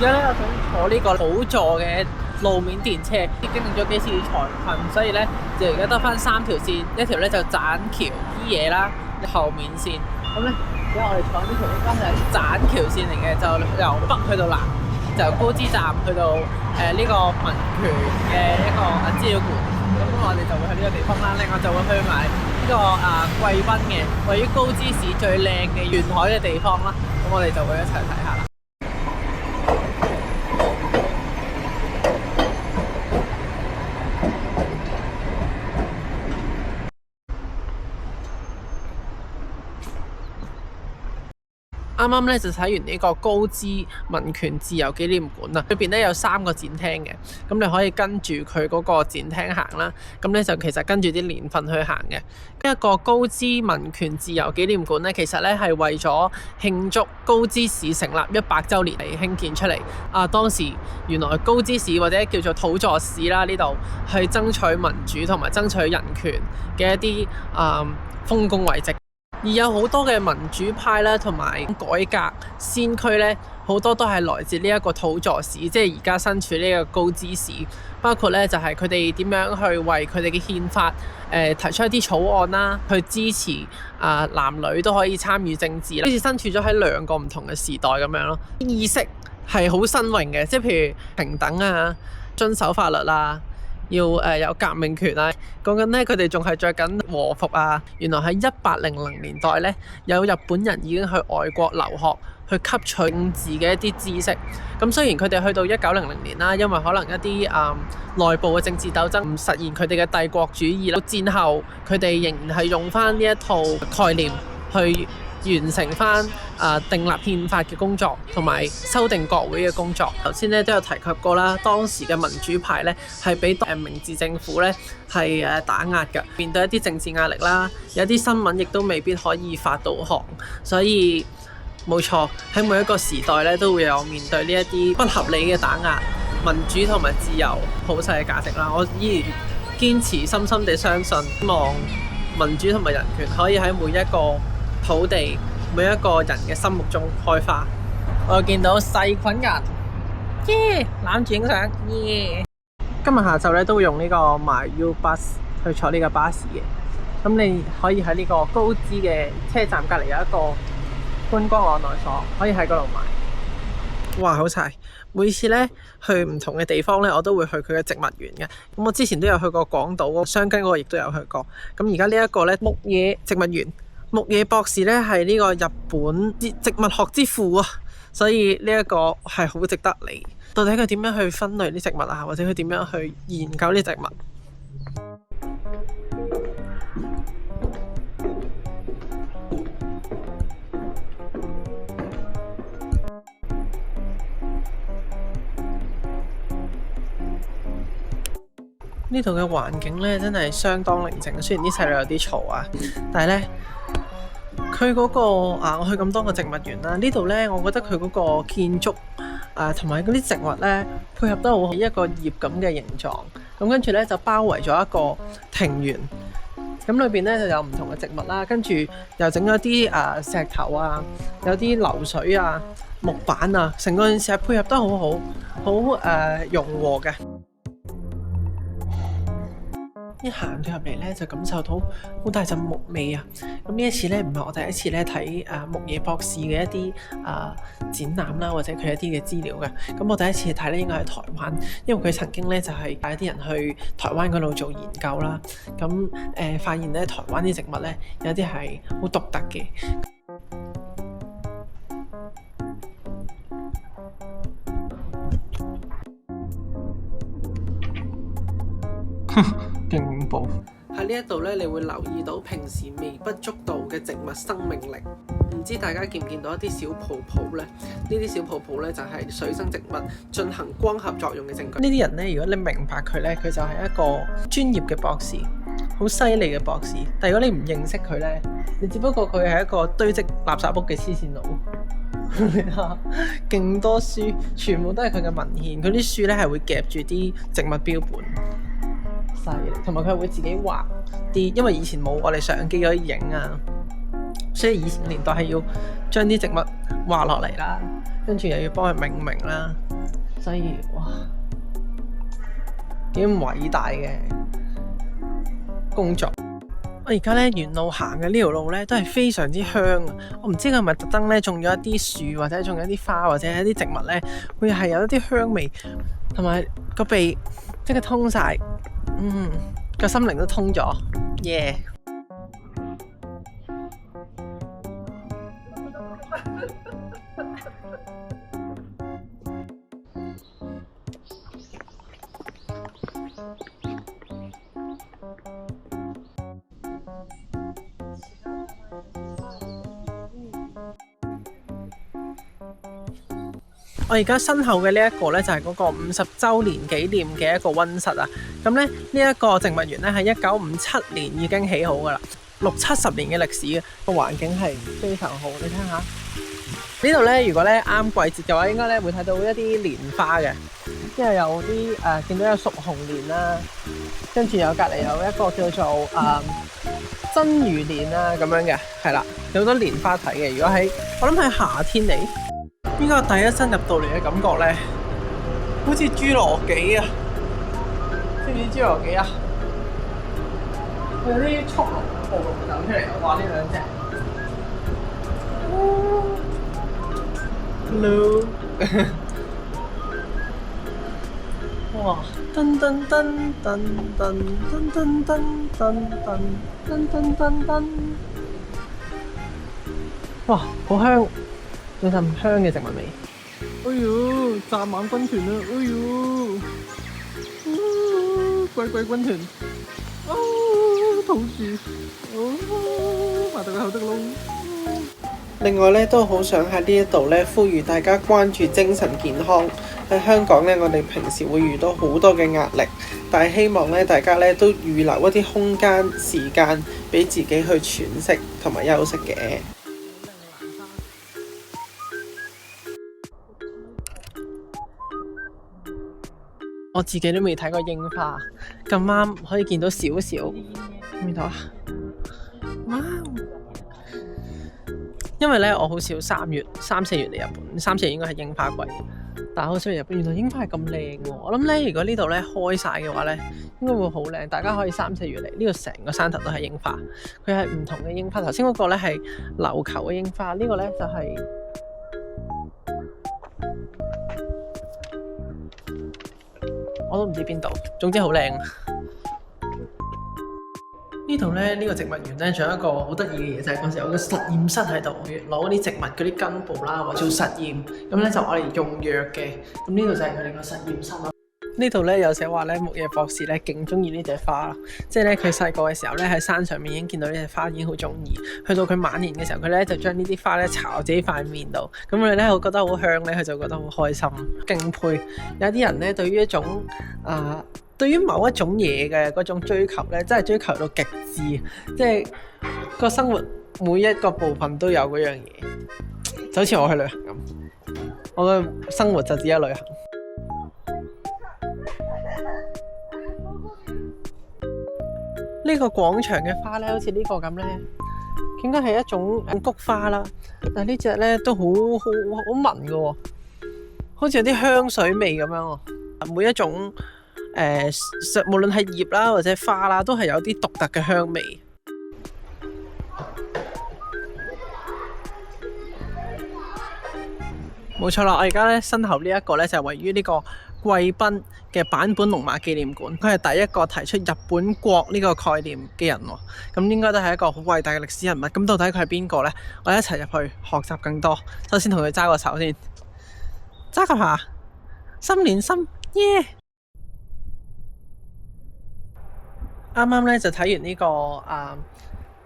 家咧，我想坐呢個土座嘅路面電車，經歷咗幾次財困，所以咧就而家得翻3條線，一條咧就棧橋依嘢啦，後面線。咁咧而家我哋坐呢條應該係棧橋線嚟嘅，就由北去到南，就由高知站去到呢個民權嘅一個資料館。咁我哋就會去呢個地方啦。另外就會去埋呢個貴賓嘅，位於高知市最靚嘅沿海嘅地方啦。咁我哋就會一齊睇下啦。啱啱咧就睇完呢個高知民權自由紀念館啦，裏邊咧有3個展廳嘅，咁你可以跟住佢嗰個展廳行啦。咁咧就其實跟住啲年份去行嘅。呢一個高知民權自由紀念館咧，其實咧係為咗慶祝高知市成立100週年嚟興建出嚟。當時原來高知市或者叫做土佐市啦，呢度係爭取民主同埋爭取人權嘅一啲豐功偉績。而有好多嘅民主派啦，同埋改革先驅咧，好多都係來自呢一個土佐市，即係而家身處呢個高知市。包括咧就係佢哋點樣去為佢哋嘅憲法提出一啲草案啦，去支持男女都可以參與政治啦，好似身處咗喺2個唔同嘅時代咁樣咯。意識係好新穎嘅，即係譬如平等啊、遵守法律啊。要有革命權啊！講緊咧，佢哋仲係着緊和服啊！原來喺1800年代咧，有日本人已經去外國留學，去吸取政治嘅一啲知識。咁雖然佢哋去到1900年啦，因為可能一啲內部嘅政治鬥爭唔實現佢哋嘅帝國主義啦。戰後佢哋仍然係用翻呢一套概念去完成翻訂立憲法嘅工作，同埋修訂國會嘅工作。頭先咧都有提及過啦，當時嘅民主派咧係俾明治政府咧係打壓嘅，面對一啲政治壓力啦，有啲新聞亦都未必可以發到航，所以冇錯，喺每一個時代咧都會有面對呢一啲不合理嘅打壓，民主同埋自由普世嘅價值啦。我依然堅持深深地相信，希望民主同埋人權可以喺每一個土地每一個人嘅心目中開花。我見到細菌人，攬住影相，今日下晝咧都會用呢個 MyU Bus 去坐呢個巴士嘅。咁你可以喺呢個高知嘅車站隔離有一個觀光案內所，可以喺嗰度買。哇，好齊！每次咧去唔同嘅地方咧，我都會去佢嘅植物園嘅。咁我之前都有去過廣島箱根嗰個，亦都有去過。咁而家呢一個咧牧野植物園。牧野博士咧係呢個日本植物學之父啊，所以呢一個係好值得嚟。到底佢點樣去分類啲植物啊，或者佢點樣去研究啲植物？呢度嘅環境咧真係相當寧靜，雖然啲細路有啲嘈啊，但係咧佢嗰個我去咁多個植物園啦，呢度咧我覺得佢嗰個建築同埋嗰啲植物咧配合得好好，一個葉咁嘅形狀，咁跟住咧就包圍咗一個庭園，咁裏邊咧就有唔同嘅植物啦，跟住又整咗啲石頭啊，有啲流水啊、木板啊，成個件事係配合得好好，好融和嘅。一行到入嚟咧，就感受到好大陣木味啊！咁呢一次咧，唔係我第一次咧睇牧野博士嘅一啲展覽啦，或者佢一啲嘅資料嘅。咁我第一次睇咧，應該係台灣，因為佢曾經咧就係帶啲人去台灣嗰度做研究啦。咁發現咧，台灣啲植物咧有啲係好獨特嘅。勁恐怖！喺呢一度咧，你會留意到平時微不足道嘅植物生命力。唔知大家見唔見到一啲小泡泡呢？呢啲小泡泡咧就係水生植物進行光合作用嘅證據。呢啲人咧，如果你明白佢咧，佢就係一個專業嘅博士，好犀利嘅博士。但如果你唔認識佢咧，你只不過佢係一個堆積垃圾屋嘅黐線佬。勁多書，全部都係佢嘅文獻。佢啲書咧係會夾住啲植物標本。同埋佢會自己畫啲，因為以前冇我哋相機可以影啊，所以以前年代係要將啲植物畫落嚟啦。跟住又要幫佢命名啦，所以哇，幾咁偉大嘅工作。我而家咧沿路行嘅呢條路咧都係非常之香啊！我唔知佢係咪特登咧種咗一啲樹或者種咗一啲花或者一啲植物咧，會係有一啲香味，同埋個鼻即刻通晒，個心靈都通咗，耶！我而家身後嘅呢一個呢，就係嗰個50週年紀念嘅一個溫室啊！咁咧呢一個植物園呢，係1957年已經起好噶啦，60-70年嘅歷史嘅，個環境係非常好。你睇下呢度呢，如果呢啱季節嘅話，應該呢會睇到一啲蓮花嘅，因為有啲見到有淑紅蓮啦，跟住有隔離有一個叫做真如蓮啊咁樣嘅，係啦，有好多蓮花睇嘅。如果我諗係夏天嚟。呢個第一身入到嚟嘅感覺咧，好似侏羅紀啊！知唔知侏羅紀啊？佢有啲速龍、暴龍走出嚟啊！哇！呢兩隻 ，Hello， 哇！噔噔噔噔噔噔噔噔噔噔噔噔，哇！好香！有陣香嘅植物味。哎呦，蚱蜢軍團啊！哎呦，鬼鬼軍團，土樹，埋到個口得窿。另外咧，都好想喺呢一度咧，呼籲大家關注精神健康。喺香港咧，我哋平時會遇到好多嘅壓力，但係希望咧，大家咧都預留一啲空間、時間俾自己去喘息同埋休息嘅。我自己都未睇過櫻花，咁啱可以見到少少，見到啊！哇！因為咧我好少3-4月嚟日本，3-4月應該係櫻花季，但係好少嚟日本。原來櫻花係咁靚喎！我諗咧，如果呢度咧開晒嘅話咧，應該會好靚。大家可以3-4月嚟，呢度成個山頭都係櫻花，佢係唔同嘅櫻花。頭先嗰個咧係琉球嘅櫻花，呢個咧就係我都唔知邊度，總之好靚。呢度咧呢個植物園咧，仲有一個好得意嘅嘢，就係嗰時有個實驗室喺度，攞啲植物嗰啲根部啦，或者做實驗，咁咧就攞嚟用藥嘅。咁呢度就係佢哋個實驗室咯。呢度咧有寫話咧，木野博士咧勁中意呢隻花啦，即係咧佢細個嘅時候咧喺山上面已經見到呢隻花，已經好中意。去到佢晚年嘅時候，佢咧就將呢啲花咧搽自己塊面度，咁佢咧會覺得好香咧，佢就覺得好開心，敬佩。有啲人咧對於一種對於某一種嘢嘅嗰種追求咧，真係追求到極致，即係個生活每一個部分都有嗰樣嘢，就好似我去旅行咁，我嘅生活就只有旅行。呢個廣場嘅花咧，好似呢個咁咧，應該係一種菊花啦，但係呢隻咧都好聞嘅喎，好似有啲香水味咁樣喎。每一種無論係葉啦或者花啦，都係有啲獨特嘅香味。冇錯啦，我而家咧身後呢一個咧就係位於呢個貴賓嘅坂本龍馬紀念館，佢係第一個提出日本國呢個概念嘅人喎，咁應該都係一個好偉大嘅歷史人物。咁到底佢係邊個呢？我哋一齊入去學習更多。首先同佢揸個手先，揸個下，心連心，耶！啱啱咧就睇完呢個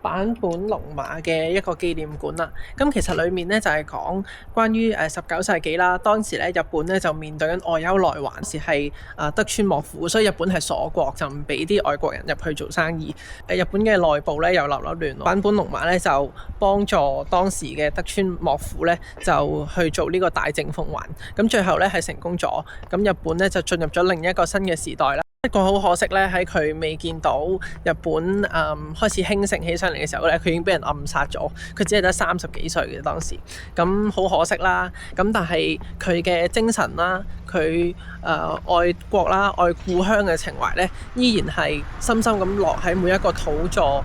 坂本龍馬嘅一個紀念館啦，咁其實裡面咧就係講關於19世紀啦，當時咧日本咧就面對緊外憂內患，時係德川幕府，所以日本係鎖國，就唔俾啲外國人入去做生意。日本嘅內部咧又流亂，坂本龍馬咧就幫助當時嘅德川幕府咧就去做呢個大政奉還，咁最後咧係成功咗，咁日本咧就進入咗另一個新嘅時代啦。不過好可惜咧，喺佢未見到日本開始興盛起上嚟嘅時候咧，佢已經俾人暗殺咗。佢只係得30幾歲嘅當時，咁好可惜啦。咁但係佢嘅精神啦，佢愛國啦、愛故鄉嘅情懷咧，依然係深深咁落喺每一個土佐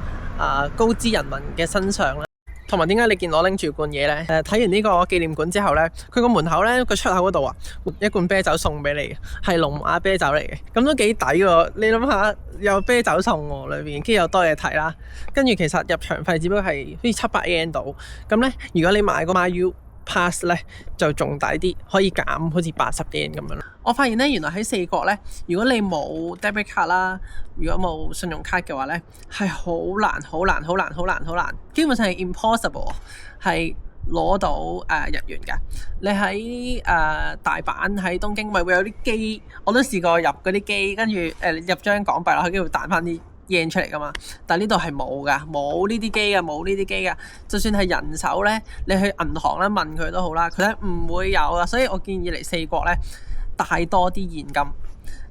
高知人民嘅身上啦。同埋點解你見我拎住罐嘢呢？睇完呢個紀念館之後呢，佢個門口呢，個出口嗰度啊，一罐啤酒送俾你，係龍馬啤酒嚟嘅，咁都幾抵喎！你諗下，有啤酒送喎裏邊，跟住又多嘢睇啦。跟住其實入場費只不過係好似700 yen 到，咁呢，如果你買個 MyU Pass 咧就仲抵啲，可以減好似80 yen 咁樣啦。我發現咧，原來喺4國咧，如果你冇 debit 卡啦，如果冇信用卡嘅話咧，係好難，基本上係 impossible 係攞到日元㗎。你喺大阪喺東京咪會有啲機，我都試過入嗰啲機，跟住入張港幣落去，跟住彈翻啲yen出嚟噶嘛，但係呢度係冇噶，冇呢啲機噶，就算係人手咧，你去銀行咧問佢都好啦，佢咧唔會有噶，所以我建議嚟4國咧帶多啲現金，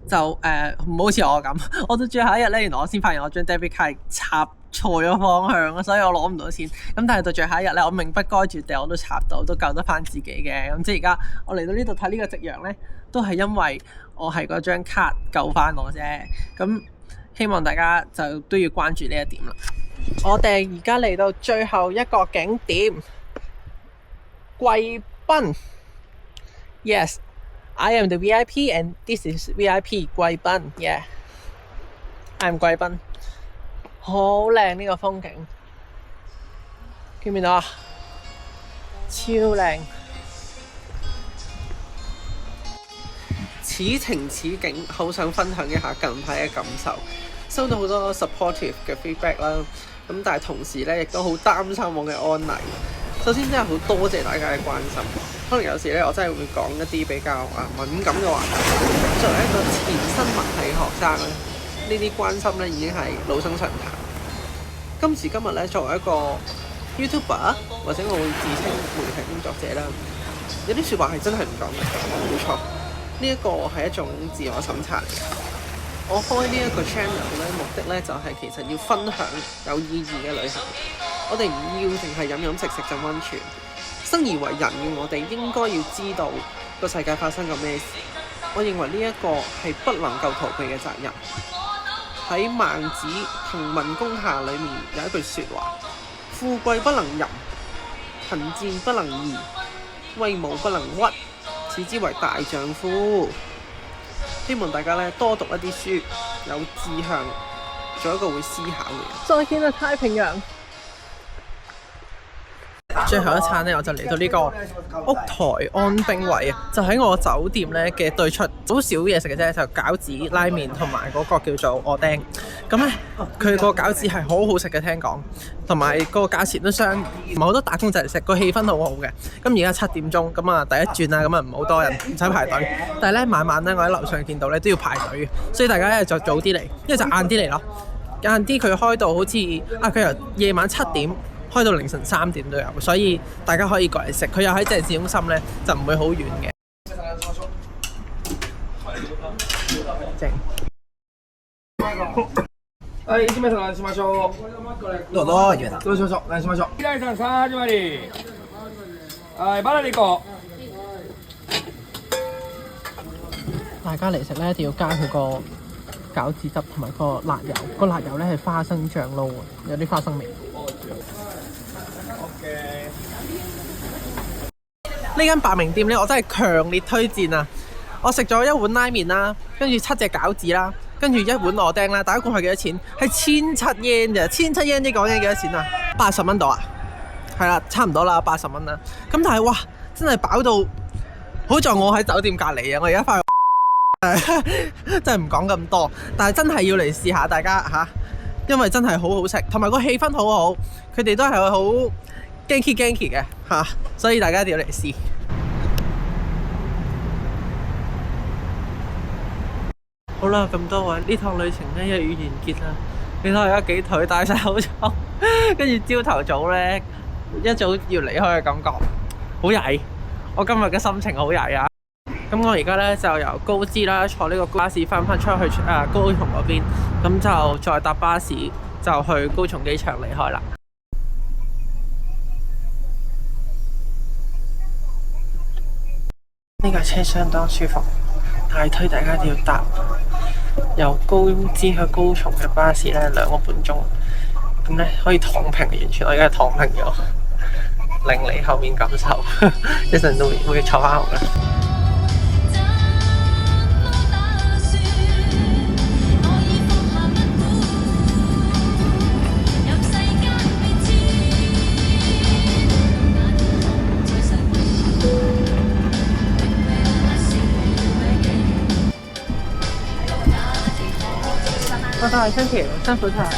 就唔好似我咁，我到最後一日咧，原來我先發現我張 debit 卡係插錯咗方向，所以我攞唔到錢。咁但係到最後一日咧，我命不該絕地我都插到，都救得翻自己嘅。咁即係而家我嚟到呢度睇呢個夕陽咧，都係因為我係嗰張卡救翻我啫。咁希望大家就都要關注呢一點啦。我哋而家嚟到最後一個景點貴賓。Yes, I am the VIP and this is VIP 貴賓。Yeah, I'm 貴賓。好靚呢個風景，見唔見到啊？超靚。此情此景，好想分享一下近排嘅感受。收到好多 supportive 嘅 feedback 啦，咁但係同時咧亦都好擔心我嘅安危。首先真係好多謝大家嘅關心，可能有時咧我真係會講一啲比較敏感嘅話題。作為一個前新聞系學生咧，呢啲關心咧已經係老生常談。今時今日咧，作為一個 YouTuber 或者我會自稱媒體工作者啦，有啲説話係真係唔講嘅，冇錯。呢一個係一種自我審查嚟嘅。我開呢一個 channel 咧，目的咧就係其實要分享有意義嘅旅行。我哋唔要淨係飲飲食食浸溫泉。生而為人嘅我哋應該要知道個世界發生過咩事。我認為呢一個係不能夠逃避嘅責任。喺孟子《行文攻下》裏面有一句説話：富貴不能淫，貧賤不能移，威武不能屈，此之為大丈夫。希望大家咧多讀一啲書，有志向，做一個會思考嘅人。再見啦，太平洋！最後一餐咧，我就嚟到呢個屋台安兵衛啊，就喺我酒店咧嘅對出，好少嘢食嘅啫，就餃子、拉麵同埋嗰個叫做鵝釘。咁咧，佢個餃子係好好食嘅，聽講，同埋個價錢都相宜，唔係好多打工仔嚟食，個氣氛好好嘅。咁而家7點鐘，咁啊第一轉啦，咁啊唔好多人，唔使排隊。但係咧晚晚咧，我喺樓上見到咧都要排隊嘅，所以大家咧就早啲嚟，一係就晏啲嚟咯。晏啲佢開到好似佢由夜晚7點開到凌晨3點都有，所以大家可以過嚟食。佢又喺鄭市中心咧，就唔會好遠嘅。正。はい、1名様出しましょう。どうぞ、1名さん。どうしましょう。何しましょう。平井さん、さあ始まり。はい、バナナ行こう。大家嚟食咧，一定要加佢個餃子汁同埋個辣油。個辣油咧係花生醬撈啊，有啲花生味。呢間白名店咧，我真係強烈推薦啊！我食咗一碗拉麵啦，跟住7隻餃子啦，跟住一碗鵝釘啦，大家估下幾多錢？係1700 yen 咋？1700 yen 啲港紙幾多錢啊？80蚊度啊？係啦，差唔多啦，80蚊啦。咁但係哇，真係飽到，好在我喺酒店隔離啊！我而家翻去真係唔講咁多，但係真係要嚟試下大家嚇，因為真係好好食，同埋個氣氛好好，佢哋都係好genki嘅嚇，所以大家一定要嚟試。好啦，咁多位呢趟旅程咧又要完結啦。你睇下而家幾腿戴晒口罩，跟住朝頭早咧一早要離開嘅感覺，好曳。我今日嘅心情好曳啊！咁我而家咧就由高知啦坐呢個巴士翻出去高雄嗰邊，咁就再搭巴士就去高雄機場離開啦。呢架車相當舒服，大推大家一定要搭由高知去高雄嘅巴士咧2個半鐘，咁咧可以躺平，完全我而家係躺平咗，令你後面感受，一陣都會坐翻好啦。拜拜，thank you，辛苦晒。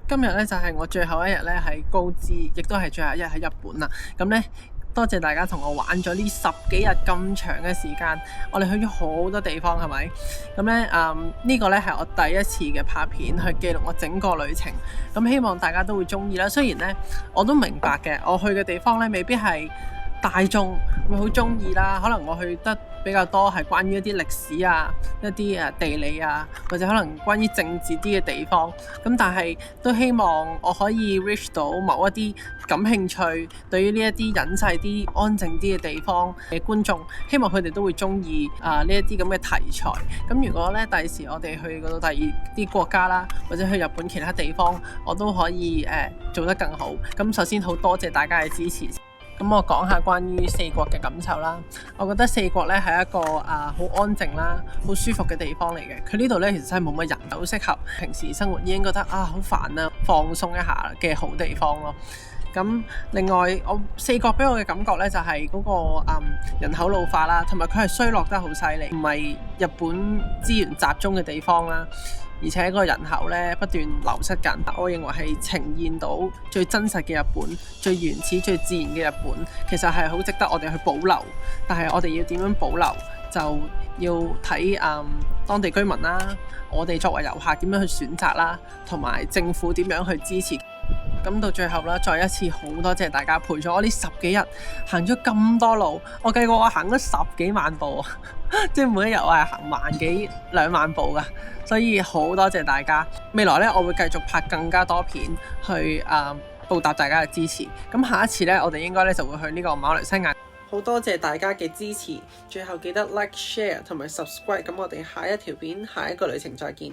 今日咧就係我最後一日咧喺高知，亦都係最後一日喺日本啦。咁咧多謝大家同我玩咗呢10幾日咁長嘅時間，我哋去咗好多地方，係咪？咁咧呢個咧係我第一次嘅拍片去記錄我整個旅程。咁希望大家都會中意啦。雖然咧我都明白嘅，我去嘅地方咧未必係大眾會好中意啦，可能我去得比較多係關於一啲歷史啊、一啲地理啊，或者可能關於政治啲嘅地方。咁但係都希望我可以 reach 到某一啲感興趣，對於呢一啲隱世啲、安靜啲嘅地方嘅觀眾，希望佢哋都會中意呢一啲咁嘅題材。咁如果咧第時我哋去到第二啲國家啦，或者去日本其他地方，我都可以做得更好。咁首先好多謝大家嘅支持。咁我講下關於四國嘅感受啦。我覺得四國咧係一個好安靜啦、好舒服嘅地方嚟嘅。佢呢度咧其實真係冇乜人，好適合平時生活已經覺得好煩啊，放鬆一下嘅好地方咯。咁另外四國俾我嘅感覺咧就係嗰個人口老化啦，同埋佢係衰落得好犀利，唔係日本資源集中嘅地方啦。而且個人口咧不斷流失緊，我認為係呈現到最真實嘅日本，最原始、最自然嘅日本，其實係好值得我哋去保留。但係我哋要點樣保留，就要睇當地居民啦，我哋作為遊客點樣去選擇啦，同埋政府點樣去支持。咁到最後啦，再一次好多謝大家陪咗我呢10幾日，行咗咁多路，我計過我行咗10幾萬步啊！即係每一日我係行1萬幾2萬步噶，所以好多謝大家。未來咧，我會繼續拍更加多片去報答大家嘅支持。咁下一次咧，我哋應該咧就會去呢個馬來西亞。好多謝大家嘅支持，最後記得 like、share 同埋 subscribe。咁我哋下一條片、下一個旅程再見。